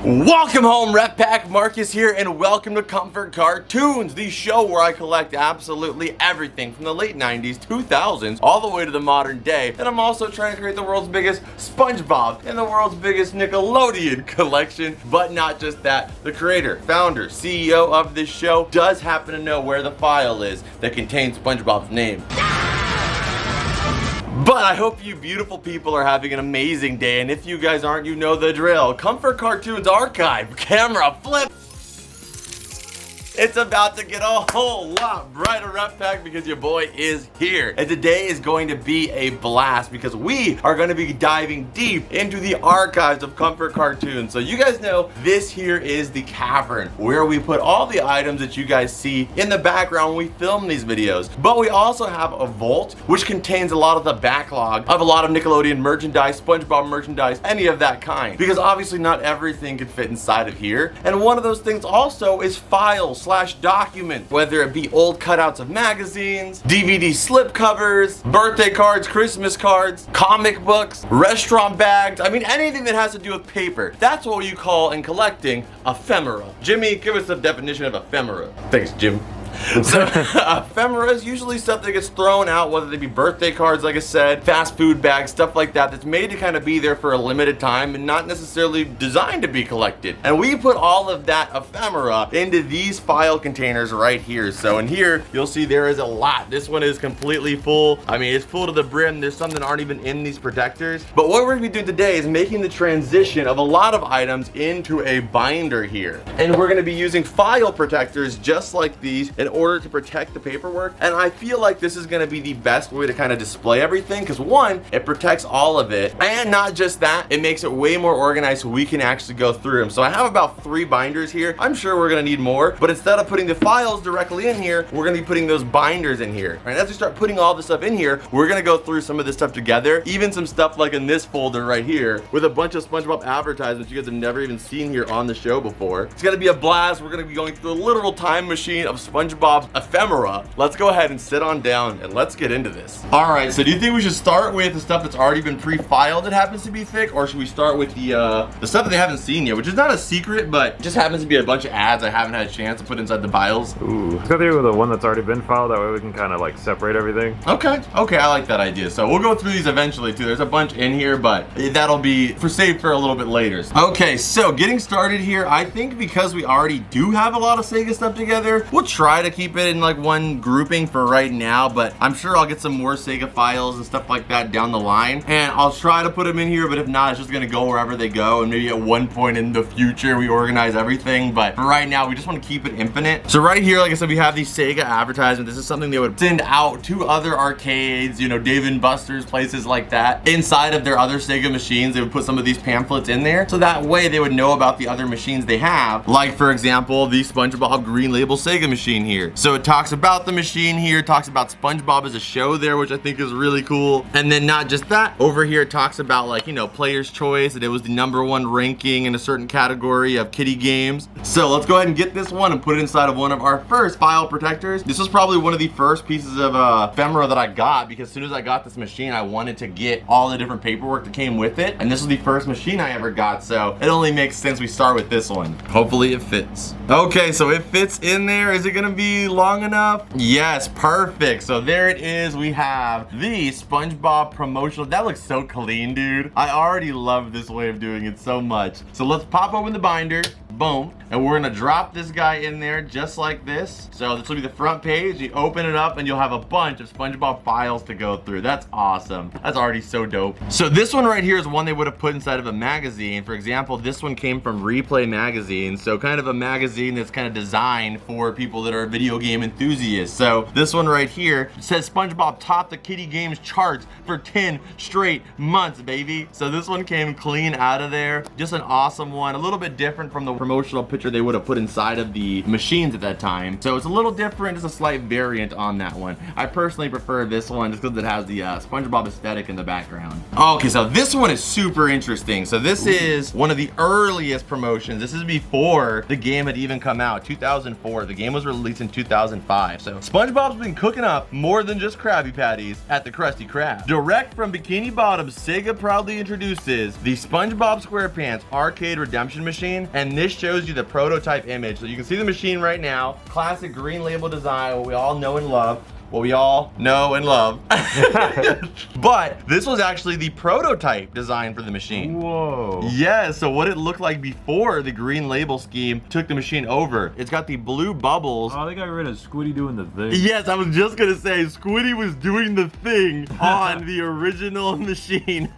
Welcome home, Rep Pack. Marcus here, and welcome to Comfort Cartoons, the show where I collect absolutely everything from the late 90s, 2000s, all the way to the modern day. And I'm also trying to create the world's biggest Spongebob and the world's biggest Nickelodeon collection. But not just that, the creator, founder, CEO of this show does happen to know where the file is that contains Spongebob's name. But I hope you beautiful people are having an amazing day, and if you guys aren't, you know the drill. Comfort Cartoons Archive, camera flip. It's about to get a whole lot brighter, Rep Pack, because your boy is here. And today is going to be a blast because we are going to be diving deep into the archives of Comfort Cartoons. So you guys know this here is the cavern where we put all the items that you guys see in the background when we film these videos. But we also have a vault which contains a lot of the backlog of a lot of Nickelodeon merchandise, SpongeBob merchandise, any of that kind. Because obviously not everything can fit inside of here. And one of those things also is files / documents, whether it be old cutouts of magazines, DVD slipcovers, birthday cards, Christmas cards, comic books, restaurant bags. I mean, anything that has to do with paper. That's what you call in collecting ephemera. Jimmy, give us the definition of ephemera. Thanks, Jim. So, ephemera is usually stuff that gets thrown out, whether they be birthday cards, like I said, fast food bags, stuff like that, that's made to kind of be there for a limited time and not necessarily designed to be collected. And we put all of that ephemera into these file containers right here. So in here, you'll see there is a lot. This one is completely full. I mean, it's full to the brim. There's some that aren't even in these protectors. But what we're gonna be doing today is making the transition of a lot of items into a binder here. And we're gonna be using file protectors just like these in order to protect the paperwork. And I feel like this is gonna be the best way to kind of display everything, because one, it protects all of it, and not just that, it makes it way more organized so we can actually go through them. So I have about 3 binders here. I'm sure we're gonna need more, but instead of putting the files directly in here, we're gonna be putting those binders in here. And as we start putting all this stuff in here, we're gonna go through some of this stuff together, even some stuff like in this folder right here with a bunch of SpongeBob advertisements you guys have never even seen here on the show before. It's gonna be a blast. We're gonna be going through a literal time machine of SpongeBob's ephemera. Let's go ahead and sit on down and let's get into this. All right, so do you think we should start with the stuff that's already been pre-filed that happens to be thick, or should we start with the stuff that they haven't seen yet, which is not a secret, but just happens to be a bunch of ads I haven't had a chance to put inside the files? Ooh, let's go through with the one that's already been filed, that way we can kind of like separate everything. Okay, I like that idea. So we'll go through these eventually too. There's a bunch in here, but that'll be saved for a little bit later. Okay, so getting started here, I think because we already do have a lot of Sega stuff together, we'll try to keep it in like one grouping for right now, but I'm sure I'll get some more Sega files and stuff like that down the line, and I'll try to put them in here, but if not, it's just gonna go wherever they go, and maybe at one point in the future we organize everything, but for right now we just want to keep it infinite. So right here, like I said, we have the Sega advertisement. This is something they would send out to other arcades, you know, Dave & Buster's, places like that. Inside of their other Sega machines, they would put some of these pamphlets in there, so that way they would know about the other machines they have, like for example, the SpongeBob Green Label Sega machine here. So it talks about the machine here, talks about SpongeBob as a show there, which I think is really cool. And then not just that, over here it talks about, like, you know, player's choice, and it was the #1 ranking in a certain category of kiddie games. So let's go ahead and get this one and put it inside of one of our first file protectors. This was probably one of the first pieces of ephemera that I got, because as soon as I got this machine, I wanted to get all the different paperwork that came with it. And this was the first machine I ever got, so it only makes sense we start with this one. Hopefully it fits. Okay, so it fits in there. Is it gonna be long enough? Yes, perfect. So there it is. We have the SpongeBob promotional. That looks so clean, dude. I already love this way of doing it so much. So let's pop open the binder. Boom. And we're gonna drop this guy in there just like this. So this will be the front page. You open it up and you'll have a bunch of SpongeBob files to go through. That's awesome. That's already so dope. So this one right here is one they would have put inside of a magazine. For example, this one came from Replay magazine. So kind of a magazine that's kind of designed for people that are video game enthusiasts. So this one right here says SpongeBob topped the kiddie games charts for 10 straight months, baby. So this one came clean out of there. Just an awesome one. A little bit different from the promotional picture they would have put inside of the machines at that time. So it's a little different, just a slight variant on that one. I personally prefer this one just because it has the Spongebob aesthetic in the background. Okay, so this one is super interesting. So this is one of the earliest promotions. This is before the game had even come out, 2004. The game was released in 2005. So SpongeBob's been cooking up more than just Krabby Patties at the Krusty Krab. Direct from Bikini Bottom, Sega proudly introduces the SpongeBob SquarePants arcade redemption machine, and this shows you the prototype image. So you can see the machine right now. Classic green label design, what we all know and love. What we all know and love. But this was actually the prototype design for the machine. Whoa. Yeah, so what it looked like before the green label scheme took the machine over. It's got the blue bubbles. Oh, they got rid of Squiddy doing the thing. Yes, I was just gonna say, Squiddy was doing the thing on the original machine.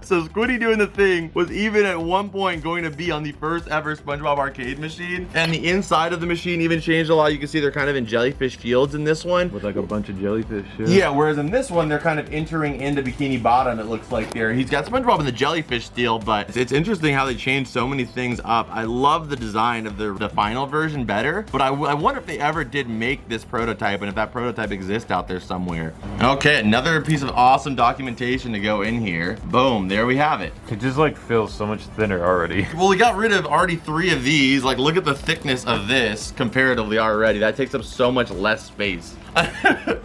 So Squiddy doing the thing was even at one point going to be on the first ever SpongeBob arcade machine. And the inside of the machine even changed a lot. You can see they're kind of in jellyfish fields in this one. With like a bunch of jellyfish. Yeah, whereas in this one, they're kind of entering into Bikini Bottom, it looks like there. He's got SpongeBob in the jellyfish still, but it's interesting how they changed so many things up. I love the design of the final version better, but I wonder if they ever did make this prototype and if that prototype exists out there somewhere. Okay, another piece of awesome documentation to go in here. Boom, there we have it. It just like feels so much thinner already. Well, we got rid of already 3 of these. Like, look at the thickness of this comparatively already. That takes up so much less space.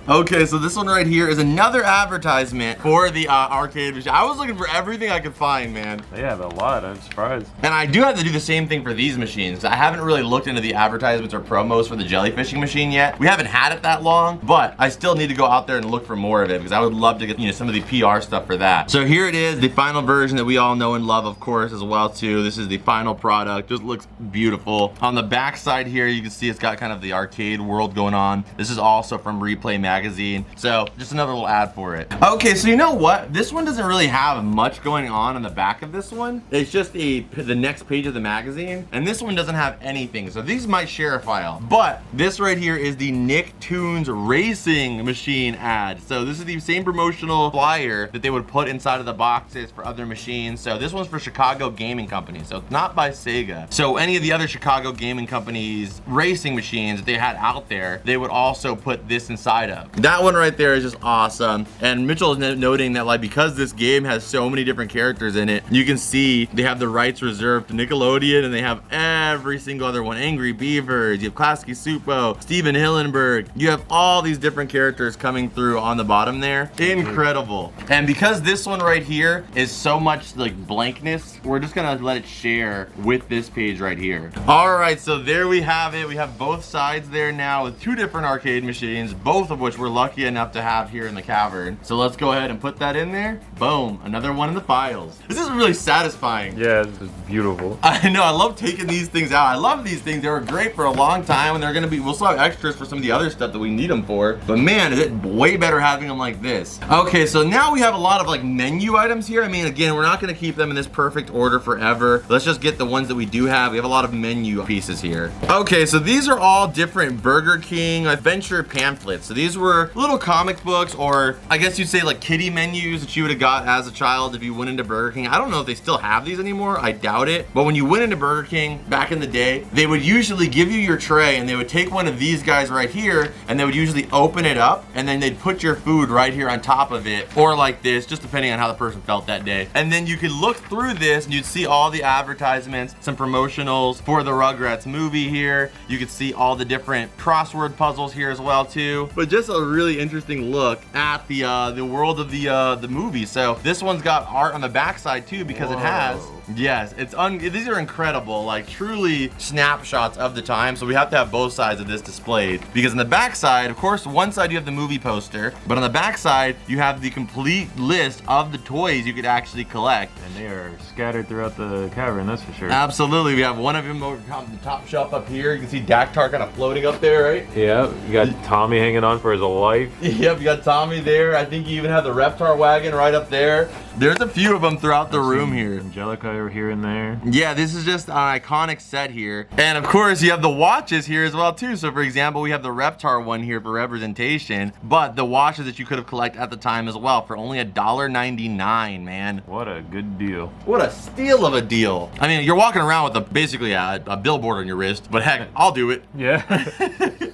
Okay, so this one right here is another advertisement for the arcade machine. I was looking for everything I could find, man. Yeah, a lot. I'm surprised. And I do have to do the same thing for these machines. I haven't really looked into the advertisements or promos for the jellyfishing machine yet. We haven't had it that long, but I still need to go out there and look for more of it because I would love to get, you know, some of the PR stuff for that. So here it is, the final version that we all know and love, of course, as well too. This is the final product. Just looks beautiful. On the back side here, you can see it's got kind of the arcade world going on. This is also from Replay Magazine. So just another little ad for it. Okay, so you know what? This one doesn't really have much going on the back of this one. It's just the next page of the magazine. And this one doesn't have anything. So these might share a file. But this right here is the Nicktoons racing machine ad. So this is the same promotional flyer that they would put inside of the boxes for other machines. So this one's for Chicago Gaming Company. So it's not by Sega. So any of the other Chicago Gaming Companies racing machines that they had out there, they would also put this inside of. That one right there is just awesome. And Mitchell is noting that, like, because this game has so many different characters in it, you can see they have the rights reserved to Nickelodeon, and they have every single other one. Angry Beavers, you have Klasky Supo, Steven Hillenburg. You have all these different characters coming through on the bottom there. Incredible. And because this one right here is so much like blankness, we're just gonna let it share with this page right here. All right, so there we have it. We have both sides there now with 2 different arcade machines, both of which we're lucky enough to have here in the cavern. So let's go ahead and put that in there. Boom, another one in the files. This is really satisfying. Yeah, this is beautiful. I know, I love taking these things out. I love these things. They were great for a long time, and they're gonna be, we'll still have extras for some of the other stuff that we need them for. But man, is it way better having them like this. Okay, so now we have a lot of like menu items here. I mean, again, we're not gonna keep them in this perfect order forever. Let's just get the ones that we do have. We have a lot of menu pieces here. Okay, so these are all different Burger King adventure pamphlets. So these were little comic books, or I guess you'd say like kiddie menus that you would have got as a child if you went into Burger King. I don't know if they still have these anymore. I doubt it. But when you went into Burger King back in the day, they would usually give you your tray and they would take one of these guys right here and they would usually open it up and then they'd put your food right here on top of it, or like this, just depending on how the person felt that day. And then you could look through this and you'd see all the advertisements, some promotionals for the Rugrats movie here. You could see all the different crossword puzzles here as well too. But just a really interesting look at the world of the movie. So this one's got art on the backside too, because it has, yes, these are incredible, like truly snapshots of the time. So we have to have both sides of this displayed, because on the backside, of course, one side you have the movie poster, but on the backside you have the complete list of the toys you could actually collect. And they are scattered throughout the cavern, that's for sure. Absolutely. We have one of them over the top shelf up here. You can see Dactar kind of floating up there, right? Yeah, you got Tommy hanging on for his life. Yep, you got Tommy there. I think you even have the Reptar wagon right up there. There's a few of them throughout the room here. Angelica over here and there. Yeah, this is just an iconic set here. And of course, you have the watches here as well too. So for example, we have the Reptar one here for representation, but the watches that you could have collected at the time as well for only $1.99, man. What a good deal. What a steal of a deal. I mean, you're walking around with basically a billboard on your wrist, but heck, I'll do it. Yeah.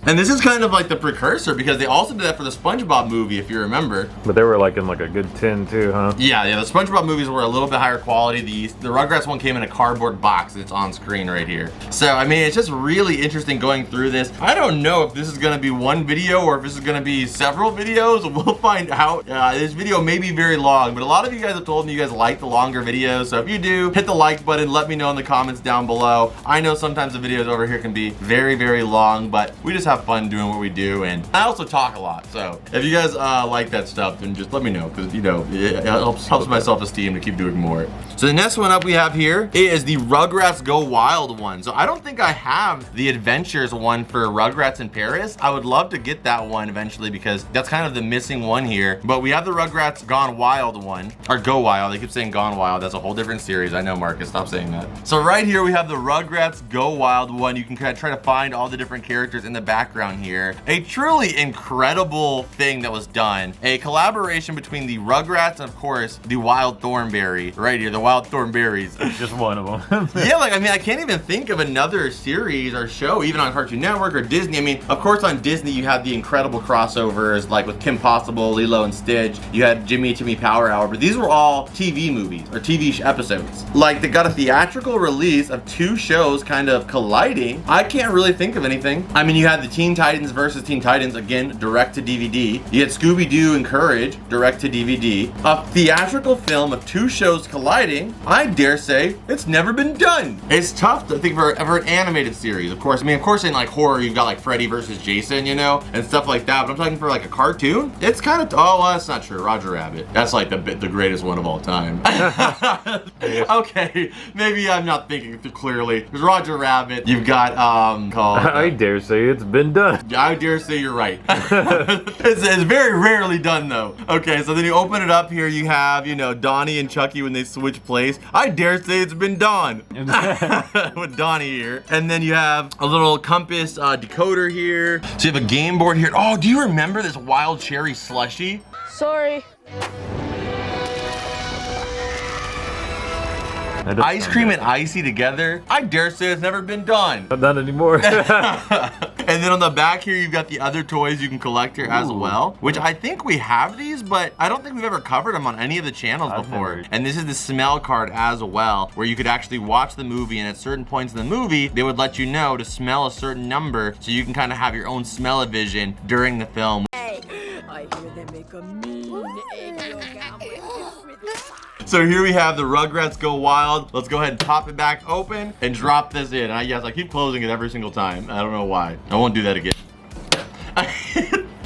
And this is kind of like the precursor because they also did that for the Spongebob movie, if you remember. But they were like in like a good tin too, huh? Yeah, the Spongebob movies were a little bit higher quality. The Rugrats one came in a cardboard box. It's on screen right here. So, I mean, it's just really interesting going through this. I don't know if this is gonna be one video or if this is gonna be several videos. We'll find out. This video may be very long, but a lot of you guys have told me you guys like the longer videos. So if you do, hit the like button. Let me know in the comments down below. I know sometimes the videos over here can be very, very long, but we just have fun doing what we do. And I also talk a lot. So if you guys like that stuff, then just let me know because, you know, it helps my self-esteem to keep doing more. So the next one up we have here is the Rugrats Go Wild one. So I don't think I have the Adventures one for Rugrats in Paris. I would love to get that one eventually because that's kind of the missing one here. But we have the Rugrats Gone Wild one, or Go Wild. They keep saying Gone Wild. That's a whole different series. I know, Marcus, stop saying that. So right here we have the Rugrats Go Wild one. You can kind of try to find all the different characters in the background here. A truly incredible thing that was done. A collaboration between the Rugrats and of course the Wild Thornberry. Right here, the Wild Thornberries. Just one of them. Yeah, like, I mean, I can't even think of another series or show, even on Cartoon Network or Disney. I mean, of course on Disney you had the incredible crossovers like with Kim Possible, Lilo and Stitch. You had Jimmy and Timmy Power Hour, but these were all TV movies or TV episodes. Like, they got a theatrical release of two shows kind of colliding. I can't really think of anything. I mean, you had the Teen Titans versus Teen Titans, again, direct to DVD. You had Scooby-Doo and Courage, direct to DVD. A theatrical film of two shows colliding, I dare say, it's never been done. It's tough to think for an animated series, of course. I mean, of course, in like horror, you've got like Freddy versus Jason, you know, and stuff like that. But I'm talking for like a cartoon. It's kind of, oh, well, that's not true. Roger Rabbit. That's like the greatest one of all time. Okay, maybe I'm not thinking too clearly. Because Roger Rabbit, you've got called. I dare say it's been done. I dare say you're right. It's very rarely done though. Okay, so then you open it up here. You have, you know, Donnie and Chucky when they switch place. I dare say it's been done with Donnie here. And then you have a little compass decoder here. So you have a game board here. Oh, do you remember this wild cherry slushie? Sorry. Ice cream and icy together. I dare say it's never been done. Not done anymore. And then on the back here, you've got the other toys you can collect here as well, which I think we have these, but I don't think we've ever covered them on any of the channels before. And this is the smell card as well, where you could actually watch the movie, and at certain points in the movie, they would let you know to smell a certain number, so you can kind of have your own smell-o-vision during the film. Hey, I hear they make a mean egg yolk omelet with So here we have the Rugrats Go Wild. Let's go ahead and pop it back open and drop this in. Yes, I keep closing it every single time. I don't know why. I won't do that again.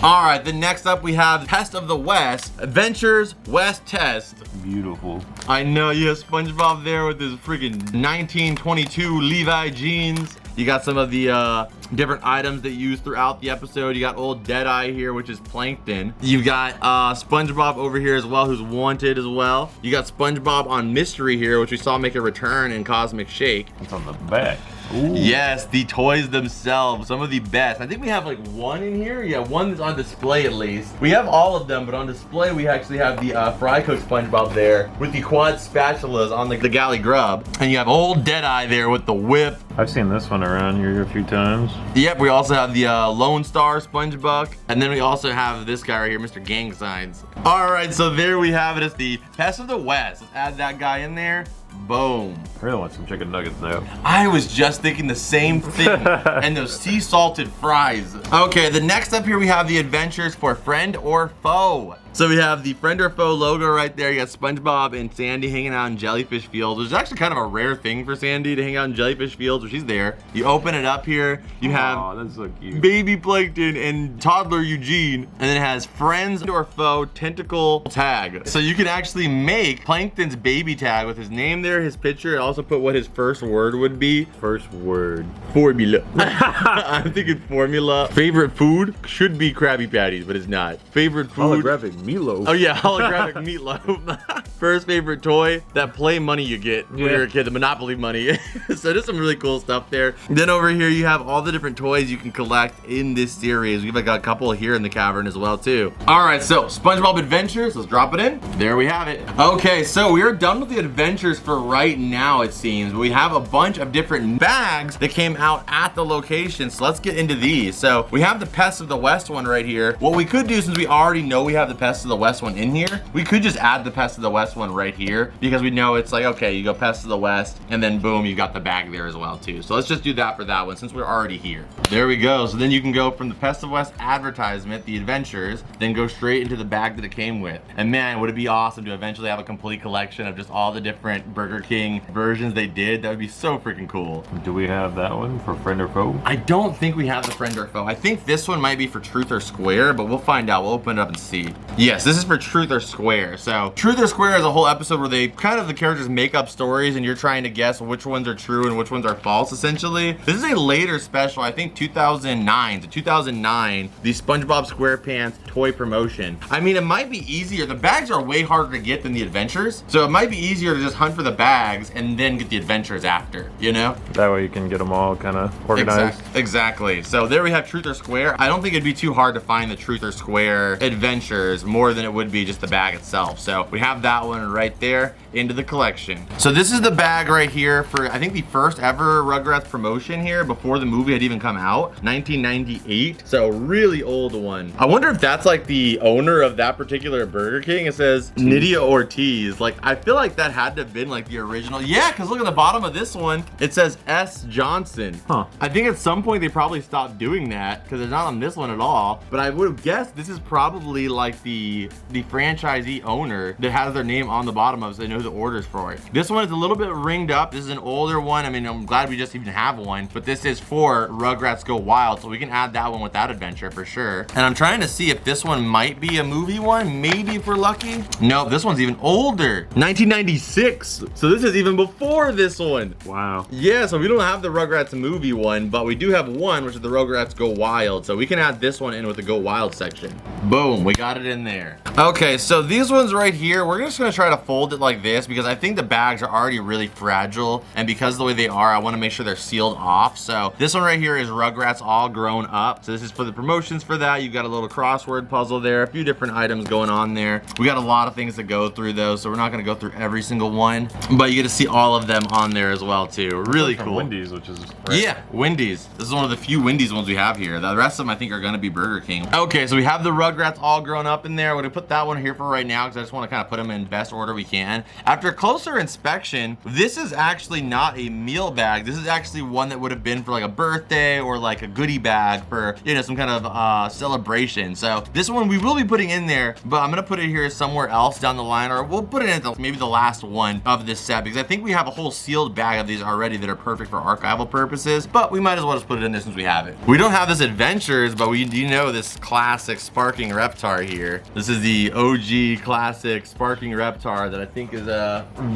All right, then next up we have Test of the West, Adventures West Test. Beautiful. I know, you have SpongeBob there with his freaking 1922 Levi jeans. You got some of the different items that you use throughout the episode. You got old Deadeye here, which is Plankton. You've got SpongeBob over here as well, who's wanted as well. You got SpongeBob on Mystery here, which we saw make a return in Cosmic Shake. It's on the back. Ooh. Yes, the toys themselves, some of the best. I think we have like one in here. Yeah, one that's on display at least. We have all of them, but on display we actually have the fry cook SpongeBob there with the quad spatulas on the galley grub. And you have old Deadeye there with the whip. I've seen this one around here a few times. Yep, we also have the Lone Star SpongeBuck. And then we also have this guy right here, Mr. Gang Signs. All right, so there we have it. It's the Test of the West. Let's add that guy in there. Boom. I really want some chicken nuggets though. I was just thinking the same thing. And those sea salted fries. Okay, the next up here we have the Adventures for Friend or Foe. So we have the Friend or Foe logo right there. You got SpongeBob and Sandy hanging out in jellyfish fields, which is actually kind of a rare thing for Sandy to hang out in jellyfish fields, but she's there. You open it up here, you have that's so cute. baby Plankton and toddler Eugene, and then it has Friends or Foe tentacle tag. So you can actually make Plankton's baby tag with his name there, his picture, and also put what his first word would be. First word. Formula. I'm thinking formula. Favorite food should be Krabby Patties, but it's not. Favorite food. Holographic meatloaf. Oh yeah, holographic meatloaf. First favorite toy, that play money you get when you're a kid, the Monopoly money. So there's some really cool stuff there. Then over here you have all the different toys you can collect in this series. We've got a couple here in the cavern as well too. All right, so SpongeBob Adventures, let's drop it in. There we have it. Okay, so we are done with the adventures for right now, it seems. We have a bunch of different bags that came out at the location, so let's get into these. So we have the Pests of the West one right here. What we could do, since we already know we have the Pests of the West one in here, we could just add the Pests of the West one right here, because we know it's like, okay, you go Pests of the West, and then boom, you got the bag there as well too. So let's just do that for that one, since we're already here. There we go. So then you can go from the Pests of the West advertisement, the adventures, then go straight into the bag that it came with. And man, would it be awesome to eventually have a complete collection of just all the different Burger King versions they did. That would be so freaking cool. Do we have that one for friend or foe? I don't think we have the friend or foe. I think this one might be for truth or square, but we'll find out. We'll open it up and see. Yes, this is for truth or square. So truth or square is a whole episode where they kind of, the characters make up stories and you're trying to guess which ones are true and which ones are false, essentially. This is a later special, I think 2009. So 2009, the SpongeBob SquarePants toy promotion. I mean, it might be easier. The bags are way harder to get than the adventures. So it might be easier to just hunt for the bags and then get the adventures after, you know? That way you can get them all kind of organized. Exactly. So there we have truth or square. I don't think it'd be too hard to find the truth or square adventures more than it would be just the bag itself. So we have that one right there into the collection. So this is the bag right here for, I think, the first ever Rugrats promotion here before the movie had even come out, 1998. So really old one. I wonder if that's like the owner of that particular Burger King. It says Nydia Ortiz. Like, I feel like that had to have been like the original. Yeah, because look at the bottom of this one. It says S. Johnson. Huh. I think at some point they probably stopped doing that because it's not on this one at all. But I would have guessed this is probably like the franchisee owner that has their name on the bottom of it, so they know the orders for it. This one is a little bit ringed up. This is an older one. I mean, I'm glad we just even have one, but this is for Rugrats Go Wild, so we can add that one with that adventure for sure. And I'm trying to see if this one might be a movie one, maybe if we're lucky. No, this one's even older, 1996. So this is even before this one. Wow. Yeah, so we don't have the Rugrats movie one, but we do have one, which is the Rugrats Go Wild. So we can add this one in with the Go Wild section. Boom, we got it in there. Okay, so these ones right here, we're just gonna try to fold it like this because I think the bags are already really fragile, and because of the way they are, I wanna make sure they're sealed off. So this one right here is Rugrats All Grown Up. So this is for the promotions for that. You've got a little crossword puzzle there, a few different items going on there. We got a lot of things to go through though, so we're not gonna go through every single one, but you get to see all of them on there as well too. Really cool. Wendy's, which is Yeah, Wendy's. This is one of the few Wendy's ones we have here. The rest of them I think are gonna be Burger King. Okay, so we have the Rugrats All Grown Up in there. We're gonna put that one here for right now because I just want to kind of put them in best order we can. After closer inspection, this is actually not a meal bag. This is actually one that would have been for like a birthday or like a goodie bag for, you know, some kind of celebration. So this one we will be putting in there, but I'm gonna put it here somewhere else down the line, or we'll put it in maybe the last one of this set because I think we have a whole sealed bag of these already that are perfect for archival purposes, but we might as well just put it in there since we have it. We don't have this adventures, but we do know this classic Sparking Reptar here. This is the OG classic Sparking Reptar that I think is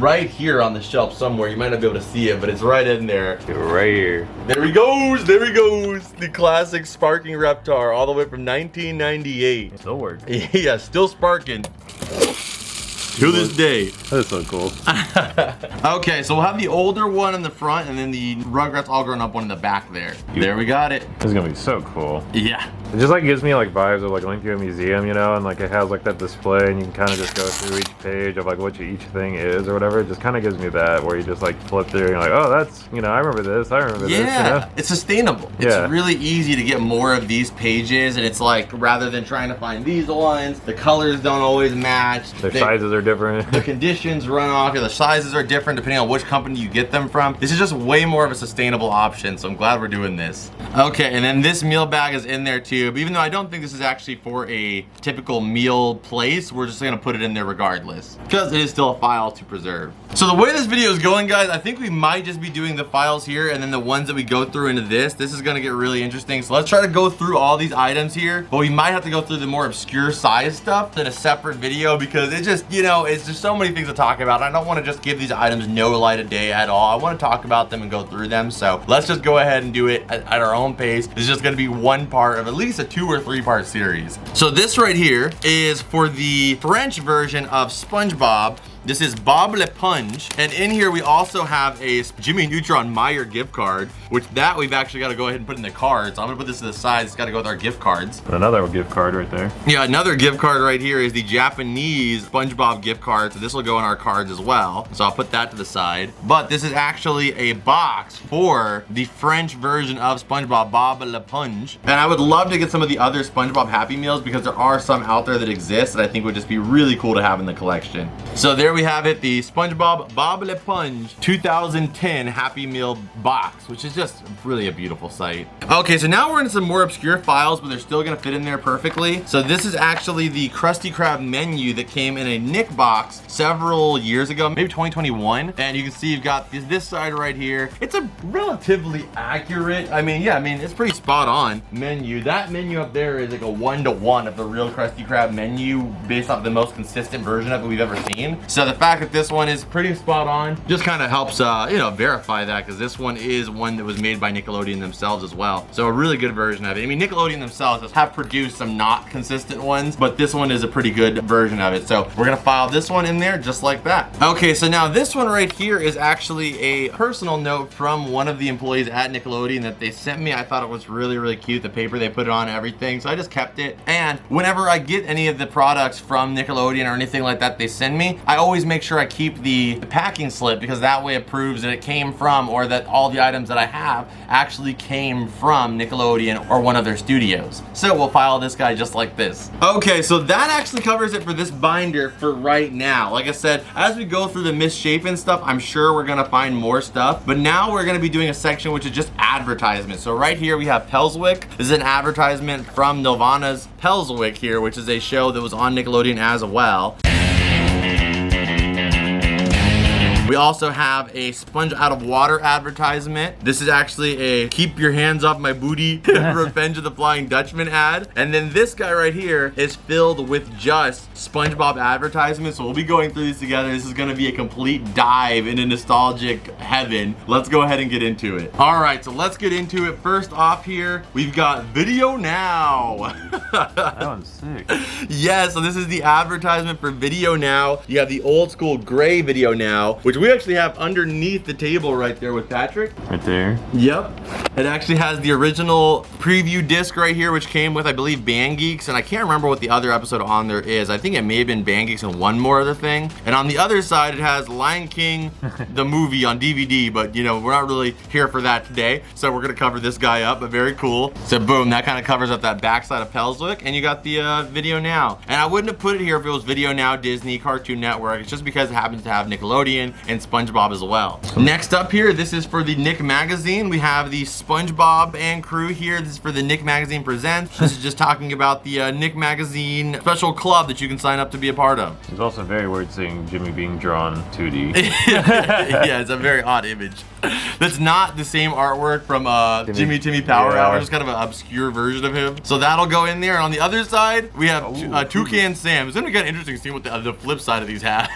right here on the shelf somewhere. You might not be able to see it, but it's right in there. right here. There he goes, there he goes. The classic Sparking Reptar all the way from 1998. Still works. Yeah, still sparking. To this day. That's so cool. Okay, so we'll have the older one in the front and then the Rugrats All Grown Up one in the back there. There we got it. This is gonna be so cool. Yeah. It just like gives me like vibes of like going to a museum, you know, and like it has like that display and you can kind of just go through each page of like what each thing is or whatever. It just kind of gives me that where you just like flip through and you're like, oh, that's, you know, I remember this, this, you know? It's sustainable. It's really easy to get more of these pages, and it's like rather than trying to find these ones, the colors don't always match. Their sizes are different. The conditions run off, the sizes are different depending on which company you get them from. This is just way more of a sustainable option, so I'm glad we're doing this. Okay, and then this meal bag is in there too, but even though I don't think this is actually for a typical meal place, we're just gonna put it in there regardless, because it is still a file to preserve. So the way this video is going, guys, I think we might just be doing the files here and then the ones that we go through into this. This is gonna get really interesting. So let's try to go through all these items here, but we might have to go through the more obscure size stuff in a separate video because it just, you know, it's just so many things to talk about. I don't want to just give these items no light of day at all. I want to talk about them and go through them. So let's just go ahead and do it at our own pace. This is just gonna be one part of at least a 2 or 3 part series. So this right here is for the French version of SpongeBob. This is Bob L'Eponge, and in here we also have a Jimmy Neutron Meyer gift card, which that we've actually got to go ahead and put in the cards. I'm gonna put this to the side. It's got to go with our gift cards. Another gift card right there. Yeah, another gift card right here is the Japanese SpongeBob gift card, so this will go in our cards as well. So I'll put that to the side. But this is actually a box for the French version of SpongeBob, Bob L'Eponge. And I would love to get some of the other SpongeBob Happy Meals because there are some out there that exist that I think would just be really cool to have in the collection. So there we have it, the SpongeBob Bob L'Eponge 2010 Happy Meal box, which is just really a beautiful sight. Okay, so now we're in some more obscure files, but they're still gonna fit in there perfectly. So this is actually the Krusty Krab menu that came in a Nick box several years ago, maybe 2021. And you can see you've got this side right here. It's a relatively accurate, I mean, it's pretty spot on menu. That menu up there is like a 1-to-1 of the real Krusty Krab menu based off the most consistent version of it we've ever seen. So the fact that this one is pretty spot on just kind of helps, you know, verify that because this one is one that was made by Nickelodeon themselves as well. So a really good version of it. I mean, Nickelodeon themselves have produced some not consistent ones, but this one is a pretty good version of it. So we're gonna file this one in there just like that. Okay, so now this one right here is actually a personal note from one of the employees at Nickelodeon that they sent me. I thought it was really, really cute, the paper they put it on and everything. So I just kept it. And whenever I get any of the products from Nickelodeon or anything like that they send me, I always make sure I keep the packing slip because that way it proves that it came from, or that all the items that I have actually came from Nickelodeon or one of their studios. So we'll file this guy just like this. Okay, so that actually covers it for this binder for right now. Like I said, as we go through the misshapen stuff, I'm sure we're gonna find more stuff, but now we're gonna be doing a section which is just advertisements. So right here we have Pelswick. This is an advertisement from Nelvana's Pelswick here, which is a show that was on Nickelodeon as well. We also have a Sponge Out of Water advertisement. This is actually a Keep Your Hands Off My Booty Revenge of the Flying Dutchman ad. And then this guy right here is filled with just SpongeBob advertisements. So we'll be going through these together. This is gonna be a complete dive into nostalgic heaven. Let's go ahead and get into it. All right, so let's get into it. First off here, we've got Video Now. That one's sick. Yeah, so this is the advertisement for Video Now. You have the old school gray Video Now, which we actually have underneath the table right there with Patrick. Right there. Yep. It actually has the original preview disc right here, which came with, I believe, Band Geeks, and I can't remember what the other episode on there is. I think it may have been Band Geeks and one more other thing. And on the other side, it has Lion King, the movie on DVD, but you know, we're not really here for that today, so we're gonna cover this guy up, but very cool. So boom, that kind of covers up that backside of Pelswick, and you got the Video Now. And I wouldn't have put it here if it was Video Now, Disney, Cartoon Network. It's just because it happens to have Nickelodeon and SpongeBob as well. Next up here, this is for the Nick Magazine. We have the SpongeBob and crew here. This is for the Nick Magazine Presents. This is just talking about the Nick Magazine special club that you can sign up to be a part of. It's also very weird seeing Jimmy being drawn 2D. Yeah, it's a very odd image. That's not the same artwork from Jimmy Timmy Power Hour. It's kind of an obscure version of him. So that'll go in there. And on the other side, we have Toucan Sam. It's gonna be kind of interesting seeing what the flip side of these have.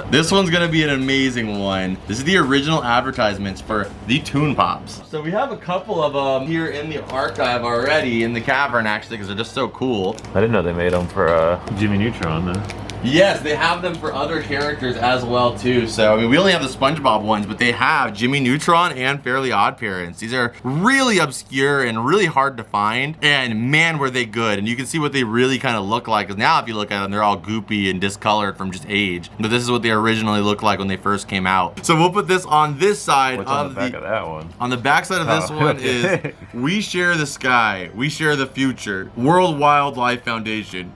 This one's gonna be an amazing one. This is the original advertisements for the Toon Pops. So we have a couple of them here in the archive already, in the cavern actually, because they're just so cool. I didn't know they made them for Jimmy Neutron though. Yes, they have them for other characters as well too. So I mean, we only have the SpongeBob ones, but they have Jimmy Neutron and Fairly Odd Parents. These are really obscure and really hard to find, and man, were they good. And you can see what they really kind of look like, because now if you look at them, they're all goopy and discolored from just age. But this is what they originally looked like when they first came out. So we'll put this on this side. What's on the back of that one? On the back side of this one is We Share the Sky, We Share the Future, World Wildlife Foundation.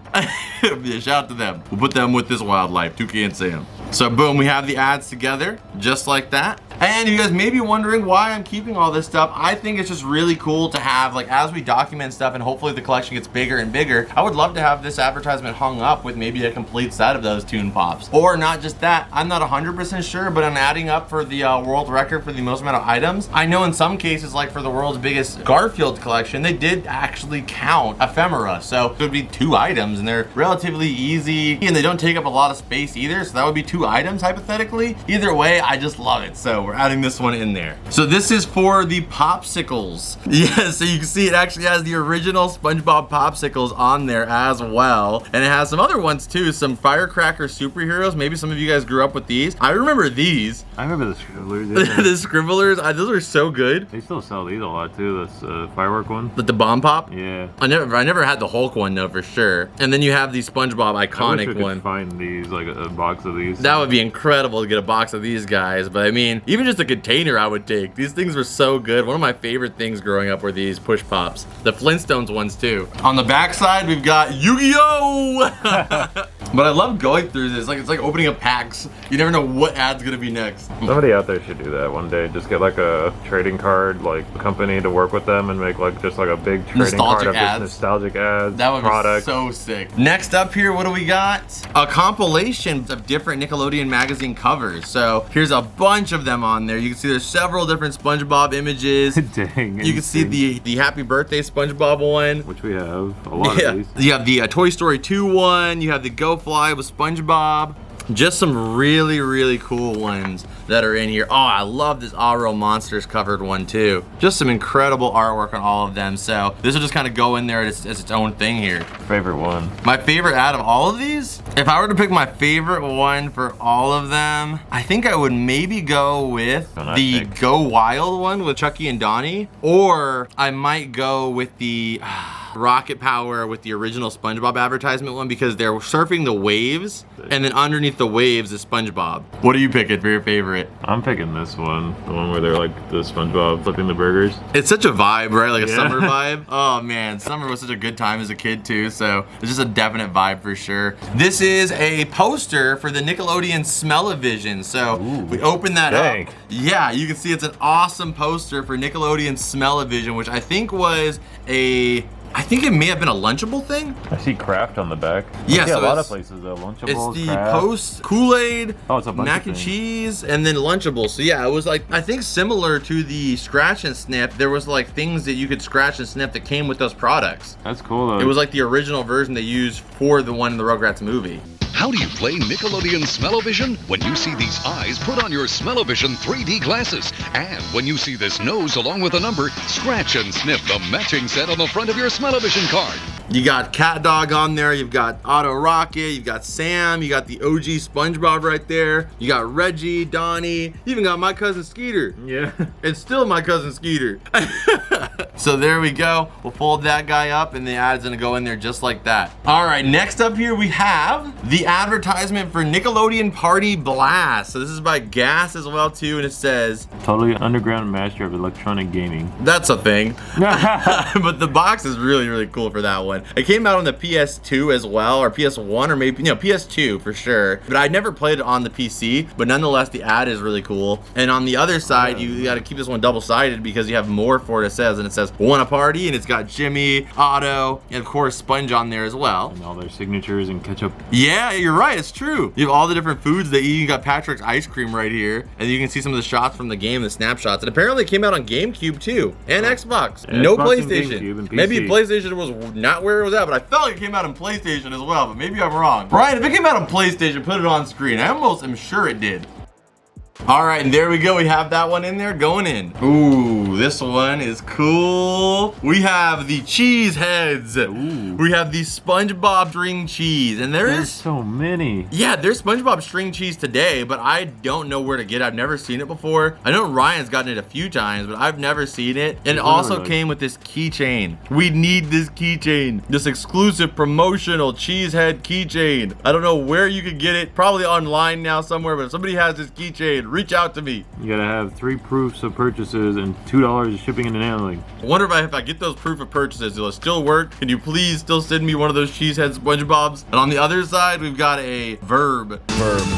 Yeah, shout out to them. We'll put them with this wildlife, Toucan Sam. So boom, we have the ads together, just like that. And you guys may be wondering why I'm keeping all this stuff. I think it's just really cool to have, like, as we document stuff and hopefully the collection gets bigger and bigger, I would love to have this advertisement hung up with maybe a complete set of those Toon Pops. Or not just that, I'm not 100% sure, but I'm adding up for the world record for the most amount of items. I know in some cases, like for the world's biggest Garfield collection, they did actually count ephemera. So it would be 2 items and they're relatively easy and they don't take up a lot of space either. So that would be 2 items hypothetically. Either way, I just love it. So we're adding this one in there. So this is for the popsicles. Yeah, so you can see it actually has the original SpongeBob popsicles on there as well. And it has some other ones too, some firecracker superheroes. Maybe some of you guys grew up with these. I remember these. I remember the Scribblers. Yeah. The Scribblers, those are so good. They still sell these a lot too, this firework one. But the bomb pop? Yeah. I never had the Hulk one though, for sure. And then you have the SpongeBob iconic I wish we could one. find these, like a box of these. That would be incredible to get a box of these guys. But I mean, even just a container I would take. These things were so good. One of my favorite things growing up were these push pops. The Flintstones ones too. On the back side, we've got Yu-Gi-Oh! But I love going through this. It's like opening up packs. You never know what ad's gonna be next. Somebody out there should do that one day. Just get like a trading card, like company to work with them and make like just like a big trading card of just nostalgic ads. That would products. be so sick. Next up here, what do we got? A compilation of different Nickelodeon magazine covers. So here's a bunch of them on there. You can see there's several different SpongeBob images. Dang. You can see the Happy Birthday SpongeBob one. Which we have a lot of these. You have the Toy Story 2 one. You have the Go Fly with SpongeBob. Just some really, really cool ones that are in here. Oh, I love this All Real Monsters covered one too. Just some incredible artwork on all of them. So this will just kind of go in there as its own thing here. Favorite one? My favorite out of all of these? If I were to pick my favorite one for all of them, I think I would maybe go with the Go Wild one with Chucky and Donnie. Or I might go with the Rocket Power with the original SpongeBob advertisement one because they're surfing the waves and then underneath the waves is SpongeBob. What are you picking for your favorite? I'm picking this one, the one where they're like the SpongeBob flipping the burgers. It's such a vibe, right? Like a summer vibe. Oh man, summer was such a good time as a kid too, so it's just a definite vibe for sure. This is a poster for the Nickelodeon Smell-O-Vision. So we open that up. Yeah, you can see it's an awesome poster for Nickelodeon Smell-O-Vision, which I think was I think it may have been a Lunchable thing. I see Kraft on the back. Yeah, so a lot of places though. Lunchables, it's the Kraft. Post Kool-Aid, it's a bunch mac and cheese, and then Lunchables. So yeah, it was like, I think similar to the Scratch and Snip, there was like things that you could scratch and snip that came with those products. That's cool though. It was like the original version they used for the one in the Rugrats movie. How do you play Nickelodeon Smell-O-Vision? When you see these eyes, put on your Smell-O-Vision 3D glasses. And when you see this nose along with a number, scratch and sniff the matching set on the front of your Smell-O-Vision card. You got Cat Dog on there, you've got Otto Rocket, you've got Sam, you got the OG SpongeBob right there, you got Reggie, Donnie, you even got my cousin Skeeter. Yeah. It's still my cousin Skeeter. So there we go. We'll fold that guy up and the ad's gonna go in there just like that. All right, next up here we have the advertisement for Nickelodeon Party Blast. So this is by Gas as well too, and it says, totally underground master of electronic gaming. That's a thing. But the box is really, really cool for that one. It came out on the PS2 as well, or PS1, or maybe, PS2 for sure. But I never played it on the PC, but nonetheless, the ad is really cool. And on the other side, you gotta keep this one double-sided because you have more for it, it says, and it says, wanna party? And it's got Jimmy, Otto, and of course, Sponge on there as well. And all their signatures and ketchup. Yeah, you're right, it's true. You have all the different foods they eat. You got Patrick's ice cream right here. And you can see some of the shots from the game, the snapshots. And apparently it came out on GameCube too, and Xbox. Yeah, no Xbox PlayStation. And Maybe PlayStation was not where it was at, but I felt like it came out on PlayStation as well, but maybe I'm wrong. Brian, if it came out on PlayStation, put it on screen. I almost am sure it did. All right, and there we go. We have that one in there going in. Ooh, this one is cool. We have the cheese heads. Ooh. We have the SpongeBob string cheese, and there's so many. Yeah, there's SpongeBob string cheese today, but I don't know where to get it. I've never seen it before. I know Ryan's gotten it a few times, but I've never seen it. And it also came with this keychain. We need this keychain. This exclusive promotional cheese head keychain. I don't know where you could get it. Probably online now somewhere, but if somebody has this keychain, Nickelodeon, reach out to me. You gotta have 3 proofs of purchases and $2 of shipping and handling. I wonder if I get those proof of purchases, will it still work? Can you please still send me one of those cheesehead SpongeBobs? And on the other side, we've got a verb.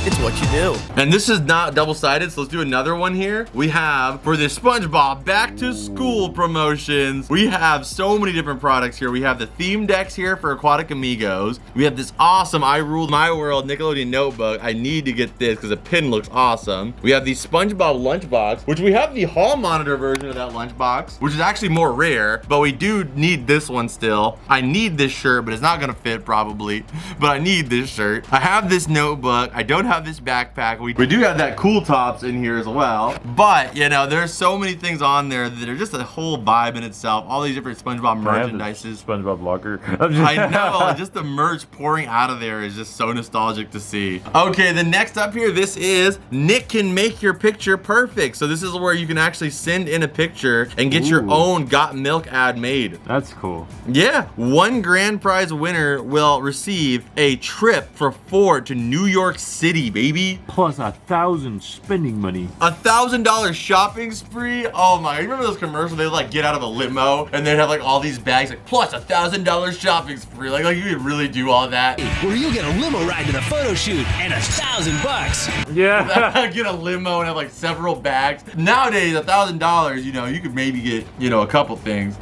It's what you do. And this is not double-sided, so let's do another one here. We have, for the SpongeBob back to school promotions, we have so many different products here. We have the theme decks here for Aquatic Amigos. We have this awesome I Ruled My World Nickelodeon notebook. I need to get this because the pin looks awesome. We have the SpongeBob lunchbox, which we have the hall monitor version of that lunchbox, which is actually more rare, but we do need this one still. I need this shirt, but it's not gonna fit probably, but I need this shirt. I have this notebook. I don't have this backpack. We do have that Cool Tops in here as well, but you know, there's so many things on there that are just a whole vibe in itself. All these different SpongeBob merchandises. SpongeBob locker. I know, just the merch pouring out of there is just so nostalgic to see. Okay, the next up here, this is Nick Can Make Your Picture Perfect. So this is where you can actually send in a picture and get your own Got Milk ad made. That's cool. Yeah, one grand prize winner will receive a trip for 4 to New York City, baby. Plus 1,000 spending money. $1,000 shopping spree. Oh my! You remember those commercials? They like get out of a limo and they'd have like all these bags, like plus $1,000 shopping spree. Like you could really do all that. Where you get a limo ride to the photo shoot and $1,000. Yeah. Get a limo and have like several bags. Nowadays, $1,000, you know, you could maybe get, you know, a couple things.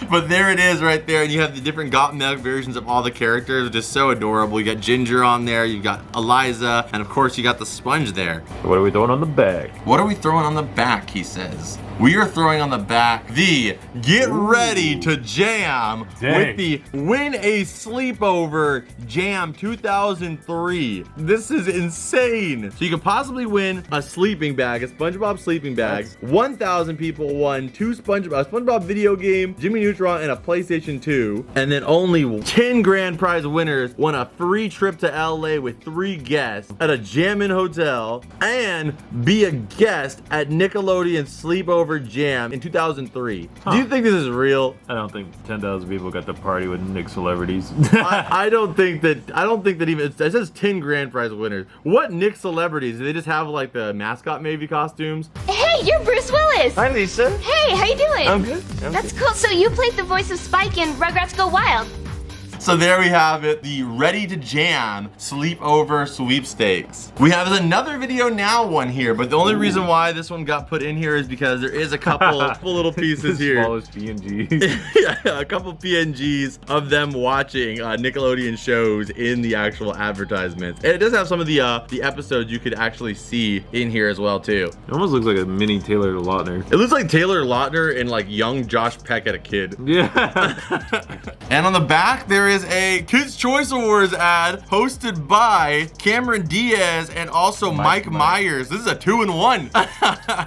But there it is right there, and you have the different Got Milk versions of all the characters, just so adorable. You got Ginger on there, you got Eliza, and of course you got the Sponge there. What are we throwing on the back? What are we throwing on the back, he says. We are throwing on the back the Get Ready to Jam with the Win a Sleepover Jam 2003. This is insane. So you could possibly win a sleeping bag, a SpongeBob sleeping bag. 1,000 people won 2 SpongeBob video game, Jimmy Neutron, and a PlayStation 2. And then only 10 grand prize winners won a free trip to LA with 3 guests at a Jammin' Hotel and be a guest at Nickelodeon Sleepover Jam in 2003. Do you think this is real? I don't think 10,000 people got to party with Nick celebrities. I don't think that even, it says 10 grand prize winners. What Nick celebrities? Do they just have like the mascot maybe costumes? Hey, you're Bruce Willis. Hi, Lisa. Hey, how you doing? I'm good. That's cool. So you played the voice of Spike in Rugrats Go Wild. So there we have it, the Ready to Jam Sleepover Sweepstakes. We have another video now one here, but the only reason why this one got put in here is because there is a couple little pieces here. Smallest PNGs. Yeah, a couple PNGs of them watching Nickelodeon shows in the actual advertisements. And it does have some of the episodes you could actually see in here as well too. It almost looks like a mini Taylor Lautner. It looks like Taylor Lautner and like young Josh Peck at a kid. Yeah. And on the back, there is a Kids' Choice Awards ad hosted by Cameron Diaz and also Mike Myers. This is a 2-in-1.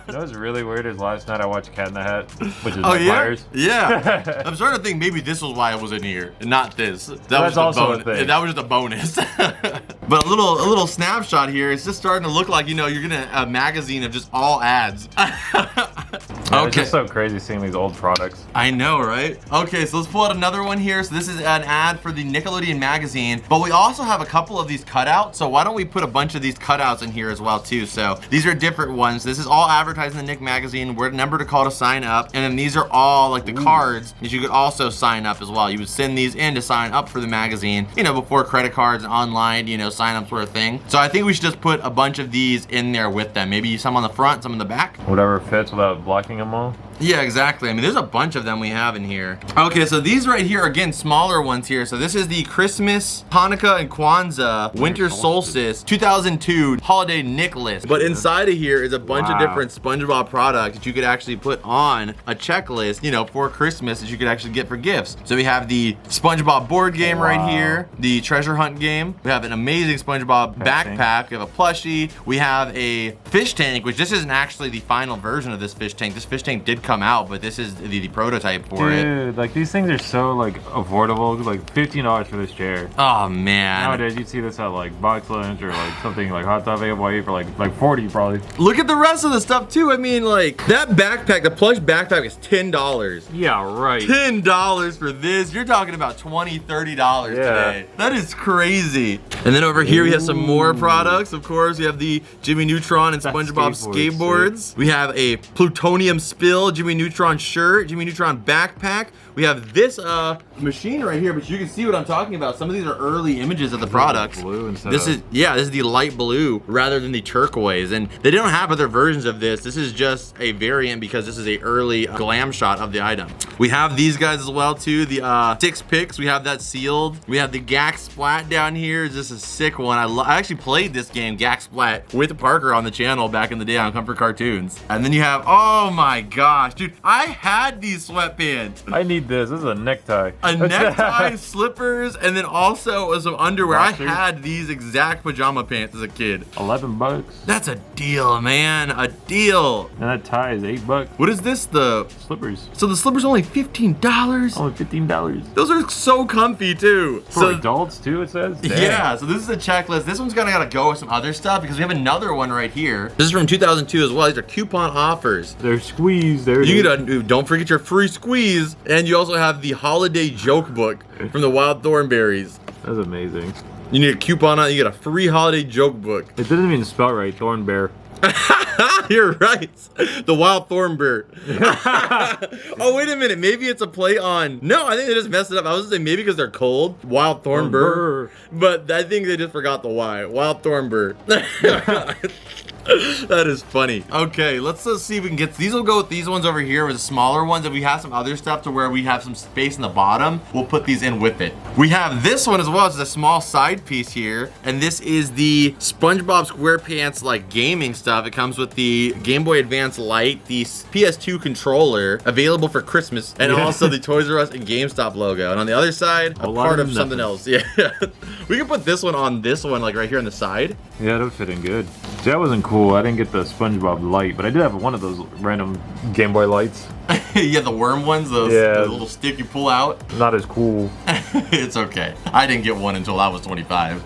You know what's really weird is last night I watched Cat in the Hat, which is Oh Mike yeah? Myers. Yeah. I'm starting to think maybe this was why it was in here, and not this. That was That's also a bonus. thing. That was just a bonus. But a little snapshot here. It's just starting to look like, you know, you're getting a magazine of just all ads. Yeah, it's just so crazy seeing these old products. I know, right? Okay, so let's pull out another one here. So this is an ad for the Nickelodeon magazine, but we also have a couple of these cutouts. So why don't we put a bunch of these cutouts in here as well too? So these are different ones. This is all advertising the Nick magazine. We're the number to call to sign up. And then these are all like the cards that you could also sign up as well. You would send these in to sign up for the magazine, you know, before credit cards and online, you know, sign-ups were a thing. So I think we should just put a bunch of these in there with them. Maybe some on the front, some in the back. Whatever fits without blocking them all. Yeah, exactly. I mean, there's a bunch of them we have in here. Okay, so these right here, again, smaller ones here. So this is the Christmas, Hanukkah, and Kwanzaa Winter Solstice 2002 Holiday Nick list. But inside of here is a bunch of different SpongeBob products that you could actually put on a checklist, you know, for Christmas that you could actually get for gifts. So we have the SpongeBob board game right here, the treasure hunt game. We have an amazing SpongeBob backpack. We have a plushie. We have a fish tank, which this isn't actually the final version of this fish tank. This fish tank did come come out, but this is the prototype for it. Dude, like these things are so like affordable. Like $15 for this chair. Oh man. Nowadays you'd see this at like Box Lunch or like something like Hot Topic Hawaii for like 40 probably. Look at the rest of the stuff too. I mean, like that backpack, the Plush backpack is $10. Yeah, right. $10 for this. You're talking about $20, $30 today. That is crazy. And then over here we have some more products. Of course, we have the Jimmy Neutron and SpongeBob skateboards. We have a plutonium spill Jimmy Neutron shirt, Jimmy Neutron backpack. We have this machine right here, but you can see what I'm talking about. Some of these are early images of the products. Blue this is the light blue rather than the turquoise, and they don't have other versions of this. This is just a variant because this is a early glam shot of the item. We have these guys as well too, the 6 picks. We have that sealed. We have the Gak Splat down here. Is this a sick one? I actually played this game Gak Splat with Parker on the channel back in the day on Comfort Cartoons. And then you have, oh my gosh, dude, I had these sweatpants. I need this. This is a necktie. A necktie, slippers, and then also some underwear. Boxers. I had these exact pajama pants as a kid. $11. That's a deal, man. A deal. And that tie is $8. What is this? The Slippers. So the slippers are only $15. Only $15. Those are so comfy too. For adults too, it says. Dang. Yeah, so this is a checklist. This one's gotta go with some other stuff because we have another one right here. This is from 2002 as well. These are coupon offers. They're squeezed. There. You don't forget your free squeeze, and you also have the holiday joke book from the Wild Thornberries. That's amazing. You need a coupon on it, you get a free holiday joke book. It doesn't even spell right. Thornbear. You're right. The Wild Thornbear. Oh, wait a minute. Maybe it's a play on. No, I think they just messed it up. I was gonna say maybe because they're cold. Wild Thornbear. But I think they just forgot the Y. Wild Thornbear. That is funny. Okay, let's see if we can get these. Will go with these ones over here with the smaller ones. If we have some other stuff to where we have some space in the bottom, we'll put these in with it. We have this one as well. It's a small side piece here, and this is the SpongeBob SquarePants like gaming stuff. It comes with the Game Boy Advance Lite, the PS2 controller, available for Christmas, and also the Toys R Us and GameStop logo. And on the other side, a part of something else. Yeah, we can put this one on this one, like right here on the side. Yeah, it'll fit in good. See, that wasn't cool. I didn't get the SpongeBob light, but I did have one of those random Game Boy lights. Yeah, the worm ones, the little stick you pull out. Not as cool. It's okay. I didn't get one until I was 25.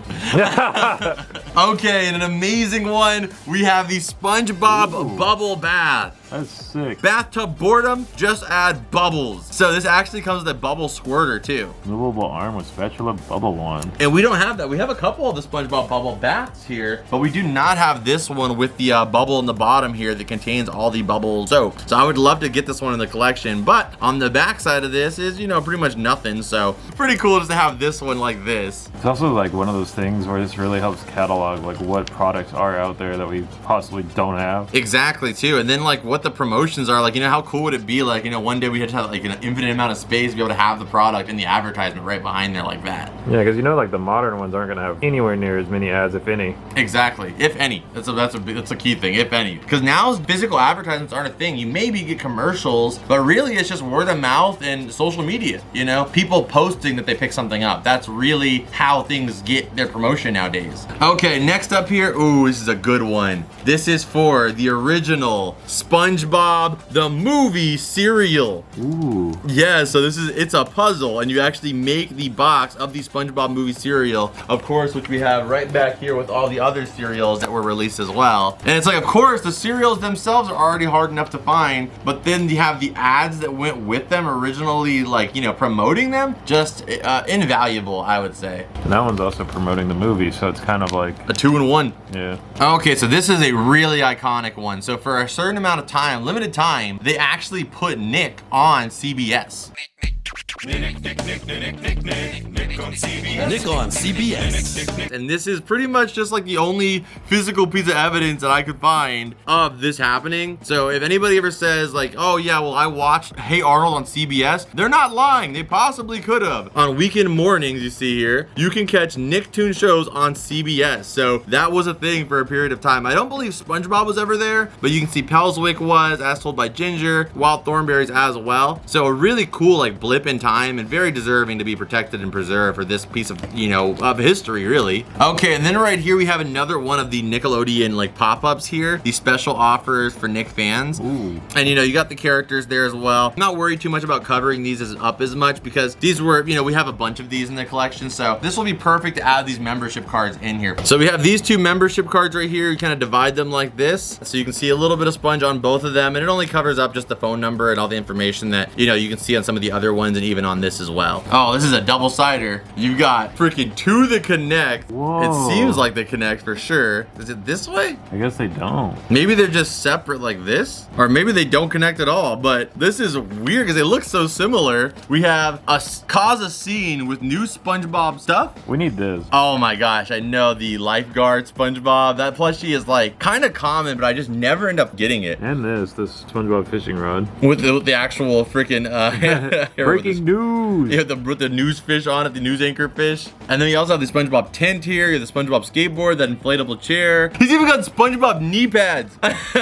Okay, and an amazing one. We have the SpongeBob Bubble Bath. That's sick. Bathtub boredom, just add bubbles. So this actually comes with a bubble squirter too. Movable arm with spatula bubble wand. And we don't have that. We have a couple of the SpongeBob bubble baths here, but we do not have this one with the bubble in the bottom here that contains all the bubble soap. So I would love to get this one in the collection, but on the back side of this is, you know, pretty much nothing. So pretty cool just to have this one like this. It's also like one of those things where this really helps catalog like what products are out there that we possibly don't have. Exactly too. And then like what the promotions are, like, you know, how cool would it be, like, you know, one day we had to have like an infinite amount of space to be able to have the product and the advertisement right behind there like that. Yeah, because you know, like the modern ones aren't gonna have anywhere near as many ads, if any. Exactly, if any. That's a key thing, if any. Because now physical advertisements aren't a thing. You maybe get commercials, but really it's just word of mouth and social media. You know, people posting that they pick something up. That's really how things get their promotion nowadays. Okay, next up here. Ooh, this is a good one. This is for the original SpongeBob the movie cereal. Ooh. Yeah, so it's a puzzle, and you actually make the box of the SpongeBob movie cereal, of course, which we have right back here with all the other cereals that were released as well. And it's like, of course, the cereals themselves are already hard enough to find, but then you have the ads that went with them originally, like, you know, promoting them, just invaluable, I would say. And that one's also promoting the movie, so it's kind of like a 2-in-1. Yeah. Okay, so this is a really iconic one. So for a certain amount of time, limited time, they actually put Nick on CBS. Nick on CBS. And this is pretty much just like the only physical piece of evidence that I could find of this happening. So if anybody ever says like, oh yeah, well I watched Hey Arnold on CBS, they're not lying. They possibly could have. On weekend mornings, you see here, you can catch Nicktoon shows on CBS. So that was a thing for a period of time. I don't believe SpongeBob was ever there, but you can see Pelswick was, As Told by Ginger, Wild Thornberries as well. So a really cool like blip in time time and very deserving to be protected and preserved for this piece of, you know, of history, really. Okay, and then right here we have another one of the Nickelodeon like pop-ups here. These special offers for Nick fans. Ooh. And you know, you got the characters there as well. I'm not worried too much about covering these up as much because these were, you know, we have a bunch of these in the collection, so this will be perfect to add these membership cards in here. So we have these two membership cards right here. You kind of divide them like this, so you can see a little bit of sponge on both of them, and it only covers up just the phone number and all the information that, you know, you can see on some of the other ones and even on this as well. Oh, this is a double-sider. You've got freaking two that connect. Whoa. It seems like they connect for sure. Is it this way? I guess they don't. Maybe they're just separate like this, or maybe they don't connect at all, but this is weird because they look so similar. We have cause a scene with new SpongeBob stuff. We need this. Oh my gosh, I know the lifeguard SpongeBob. That plushie is like kind of common, but I just never end up getting it. And this SpongeBob fishing rod. With the actual freaking breaking news. You have with the news fish on it, the news anchor fish. And then you also have the SpongeBob tent here. You have the SpongeBob skateboard, that inflatable chair. He's even got SpongeBob knee pads.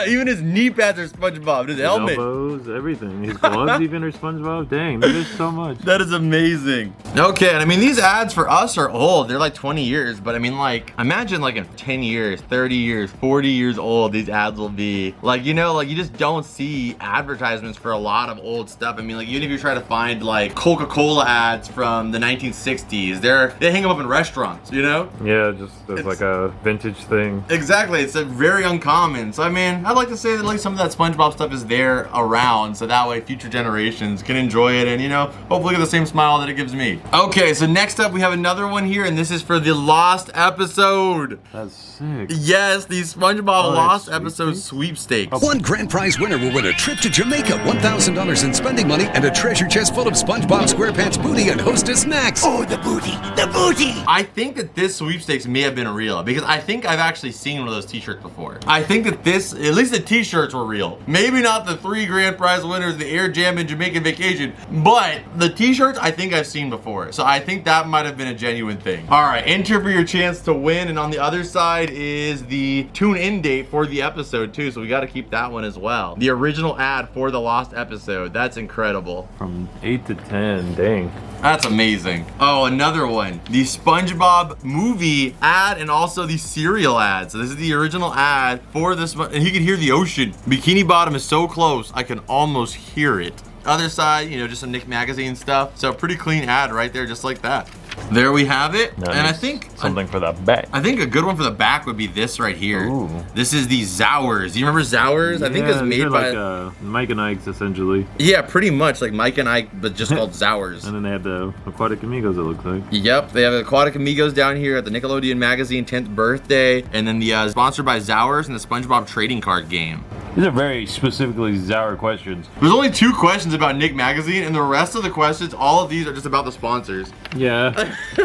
Even his knee pads are SpongeBob. His helmet. Elbows, everything. His gloves even are SpongeBob. Dang, that is so much. That is amazing. Okay, and I mean, these ads for us are old. They're like 20 years, but I mean, like, imagine like in 10 years, 30 years, 40 years old, these ads will be. Like, you know, like you just don't see advertisements for a lot of old stuff. I mean, like, even if you try to find like Coca-Cola ads from the 1960s, they hang them up in restaurants, you know? Yeah, just as like a vintage thing. Exactly, it's a very uncommon. So I mean, I'd like to say that like some of that SpongeBob stuff is there around, so that way future generations can enjoy it and, you know, hopefully get the same smile that it gives me. Okay, so next up we have another one here, and this is for the Lost episode. That's sick. Yes, the SpongeBob Lost episode sweepstakes. One grand prize winner will win a trip to Jamaica, $1,000 in spending money, and a treasure chest full of SpongeBob SquarePants booty and Hostess snacks. Oh, the booty, the booty! I think that this sweepstakes may have been real because I think I've actually seen one of those t-shirts before. I think that this, at least the t-shirts were real. Maybe not the 3 grand prize winners, the Air Jam and Jamaican Vacation, but the t-shirts I think I've seen before. So I think that might have been a genuine thing. All right, enter for your chance to win, and on the other side is the tune-in date for the episode too, so we got to keep that one as well. The original ad for the Lost episode. That's incredible. From 8 to 10, dang. That's amazing. Oh, another one. The SpongeBob movie ad and also the cereal ad. So this is the original ad for this, and you can hear the ocean. Bikini Bottom is so close, I can almost hear it. Other side, you know, just some Nick Magazine stuff. So pretty clean ad right there, just like that. There we have it. Nice. And I think something for the back. I think a good one for the back would be this right here. Ooh. This is the Zowers. Do you remember Zowers? Yeah, I think it's made by like Mike and Ike's essentially. Yeah, pretty much like Mike and Ike, but just called Zowers. And then they have the Aquatic Amigos, it looks like. Yep, they have Aquatic Amigos down here at the Nickelodeon Magazine 10th birthday, and then the sponsored by Zowers and the SpongeBob trading card game. These are very specifically Zower questions. There's only 2 questions about Nick Magazine, and the rest of the questions, all of these are just about the sponsors. Yeah.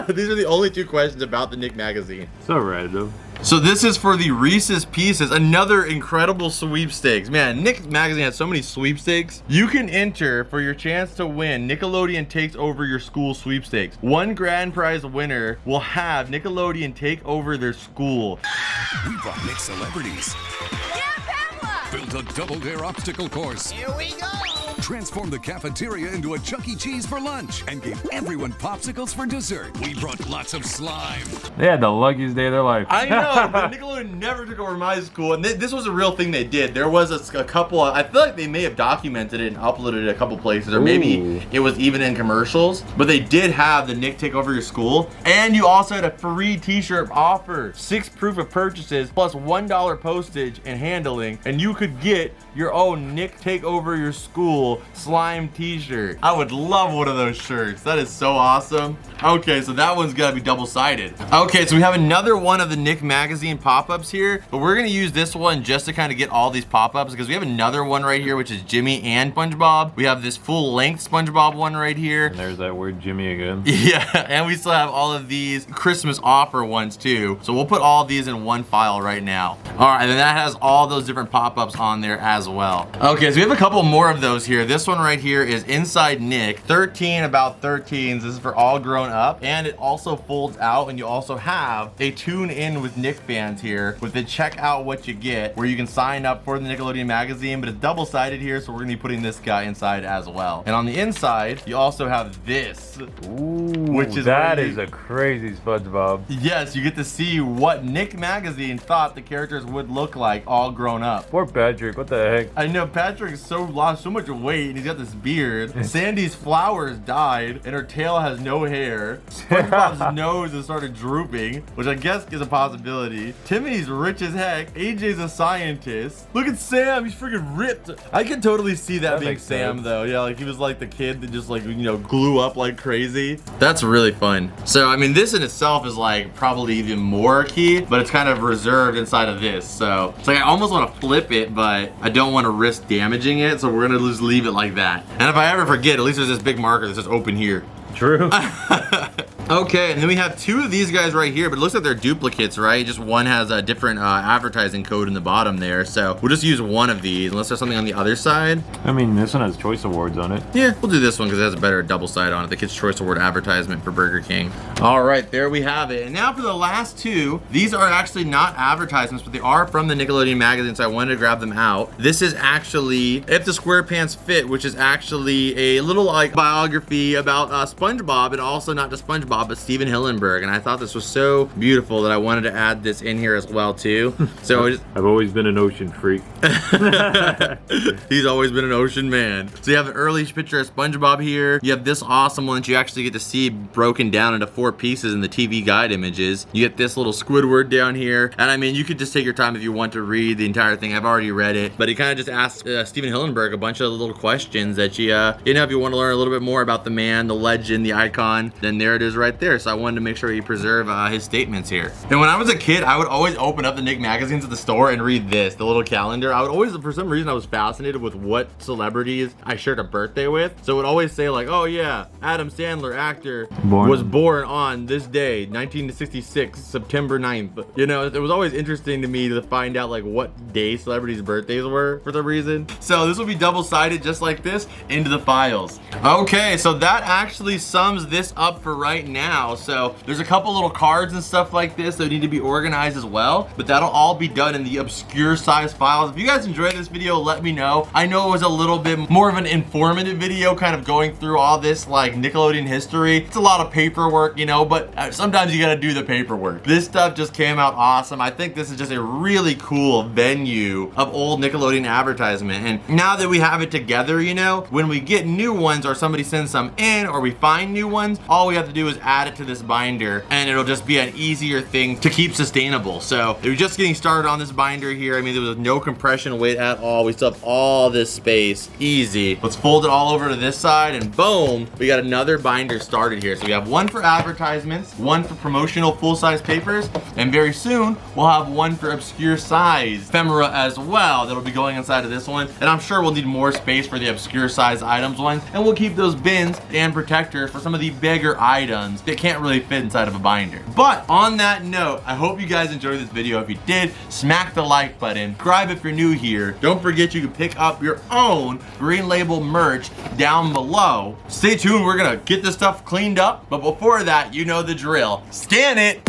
These are the only 2 questions about the Nick Magazine. It's alright though. So this is for the Reese's Pieces, another incredible sweepstakes. Man, Nick Magazine has so many sweepstakes. You can enter for your chance to win Nickelodeon Takes Over Your School sweepstakes. One grand prize winner will have Nickelodeon take over their school. We brought Nick celebrities. Built a double-dare obstacle course. Here we go! Transformed the cafeteria into a Chuck E. Cheese for lunch and gave everyone popsicles for dessert. We brought lots of slime. They had the luckiest day of their life. I know, but Nickelodeon never took over my school, and this was a real thing they did. There was a couple, I feel like they may have documented it and uploaded it a couple places, or maybe it was even in commercials, but they did have the Nick Take Over Your School, and you also had a free t-shirt offer, 6 proof of purchases, plus $1 postage and handling, and you could get your own Nick Take Over Your School slime t-shirt. I would love one of those shirts. That is so awesome. Okay, so that one's gotta be double-sided. Okay, so we have another one of the Nick Magazine pop-ups here, but we're gonna use this one just to kind of get all these pop-ups because we have another one right here, which is Jimmy and SpongeBob. We have this full-length SpongeBob one right here. And there's that word Jimmy again. Yeah, and we still have all of these Christmas offer ones too. So we'll put all of these in one file right now. All right, and then that has all those different pop-ups on there as well. Okay, so we have a couple more of those here. here. This one right here is Inside Nick, 13 about 13s. This is for all grown up, and it also folds out, and you also have a tune in with Nick fans here with the check out what you get, where you can sign up for the Nickelodeon magazine, but it's double-sided here, so we're gonna be putting this guy inside as well. And on the inside, you also have this. Ooh, which is that is a crazy SpongeBob. Yes, you get to see what Nick magazine thought the characters would look like all grown up. Poor Patrick, what the heck? I know Patrick's lost so much weight and he's got this beard. Sandy's flowers died and her tail has no hair. SpongeBob's nose has started drooping, which I guess is a possibility. Timmy's rich as heck. AJ's a scientist. Look at Sam, he's freaking ripped. I can totally see that being Sam sense. though. Yeah, like he was like the kid that just like, you know, glue up like crazy. That's really fun. So I mean, this in itself is like probably even more key, but it's kind of reserved inside of this. So it's like I almost want to flip it, but I don't want to risk damaging it, so we're gonna just leave it like that. And if I ever forget, at least there's this big marker that says open here. True. Okay, and then we have two of these guys right here, but it looks like they're duplicates, right? Just one has a different advertising code in the bottom there, so we'll just use one of these, unless there's something on the other side. I mean, this one has Choice Awards on it. Yeah, we'll do this one because it has a better double side on it. The Kids' Choice Award advertisement for Burger King. All right, there we have it. And now for the last two, these are actually not advertisements, but they are from the Nickelodeon magazine, so I wanted to grab them out. This is actually If the SquarePants Fit, which is actually a little like biography about SpongeBob, and also not just SpongeBob, but Steven Hillenburg. And I thought this was so beautiful that I wanted to add this in here as well too. So I've always been an ocean freak. He's always been an ocean man. So you have an early picture of SpongeBob here. You have this awesome one that you actually get to see broken down into 4 pieces in the TV guide images. You get this little Squidward down here. And I mean, you could just take your time if you want to read the entire thing. I've already read it, but he kind of just asked Steven Hillenburg a bunch of little questions that you know, if you want to learn a little bit more about the man, the legend, the icon, then there it is right there. So I wanted to make sure you preserve his statements here. And when I was a kid, I would always open up the Nick magazines at the store and read this, the little calendar. I would always, for some reason, I was fascinated with what celebrities I shared a birthday with. So it would always say like, oh yeah, Adam Sandler, actor, was born on this day, 1966, September 9th. You know, it was always interesting to me to find out like what day celebrities' birthdays were for some reason. So this will be double-sided just like this into the files. Okay, so that actually sums this up for right now. So there's a couple little cards and stuff like this that need to be organized as well, but that'll all be done in the obscure size files. If you guys enjoyed this video, let me know. I know it was a little bit more of an informative video, kind of going through all this like Nickelodeon history. It's a lot of paperwork, you know, but sometimes you gotta do the paperwork. This stuff just came out awesome. I think this is just a really cool venue of old Nickelodeon advertisement. And now that we have it together, you know, when we get new ones or somebody sends some in or we find new ones, all we have to do is add it to this binder and it'll just be an easier thing to keep sustainable. So we're just getting started on this binder here. I mean, there was no compression weight at all. We still have all this space, easy. Let's fold it all over to this side and boom, we got another binder started here. So we have one for advertisements, one for promotional full-size papers, and very soon we'll have one for obscure size ephemera as well that'll be going inside of this one. And I'm sure we'll need more space for the obscure size items ones, and we'll keep those bins and protectors for some of the bigger items that can't really fit inside of a binder. But on that note, I hope you guys enjoyed this video. If you did, smack the like button, subscribe if you're new here. Don't forget you can pick up your own Green Label merch down below. Stay tuned, we're gonna get this stuff cleaned up, but before that, you know the drill. Scan it!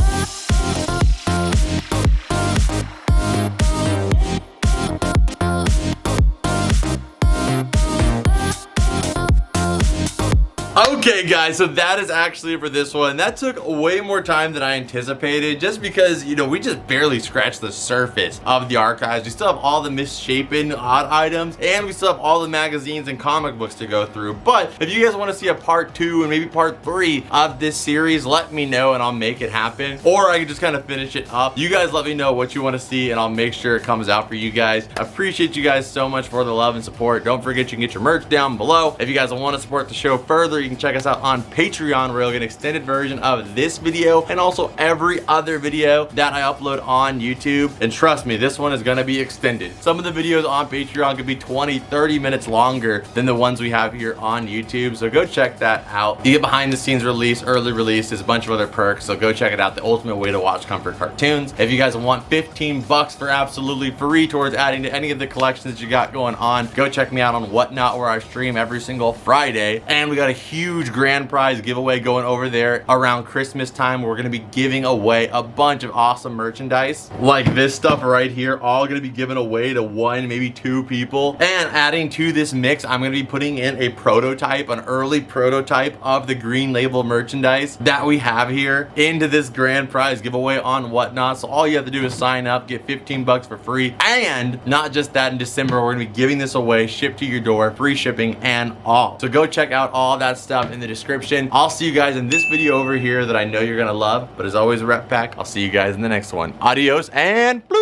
Okay guys, so that is actually for this one. That took way more time than I anticipated, just because, you know, we just barely scratched the surface of the archives. We still have all the misshapen odd items, and we still have all the magazines and comic books to go through. But if you guys want to see a part 2 and maybe part 3 of this series, let me know and I'll make it happen. Or I can just kind of finish it up. You guys let me know what you want to see and I'll make sure it comes out for you guys. I appreciate you guys so much for the love and support. Don't forget you can get your merch down below. If you guys want to support the show further, you you can check us out on Patreon, where you'll get an extended version of this video and also every other video that I upload on YouTube. And trust me, this one is gonna be extended. Some of the videos on Patreon could be 20, 30 minutes longer than the ones we have here on YouTube, so go check that out. You get behind the scenes release, early release, there's a bunch of other perks, so go check it out. The ultimate way to watch comfort cartoons. If you guys want 15 bucks for absolutely free towards adding to any of the collections that you got going on, go check me out on Whatnot, where I stream every single Friday. And we got a huge grand prize giveaway going over there around Christmas time. We're gonna be giving away a bunch of awesome merchandise like this stuff right here, all gonna be given away to one, maybe two people. And adding to this mix, I'm gonna be putting in a prototype, an early prototype of the green label merchandise that we have here into this grand prize giveaway on Whatnot. So all you have to do is sign up, get 15 bucks for free. And not just that, in December we're gonna be giving this away, shipped to your door, free shipping and all. So go check out all that stuff in the description. I'll see you guys in this video over here that I know you're gonna love. But as always, Rep Pack, I'll see you guys in the next one. Adios and bloop.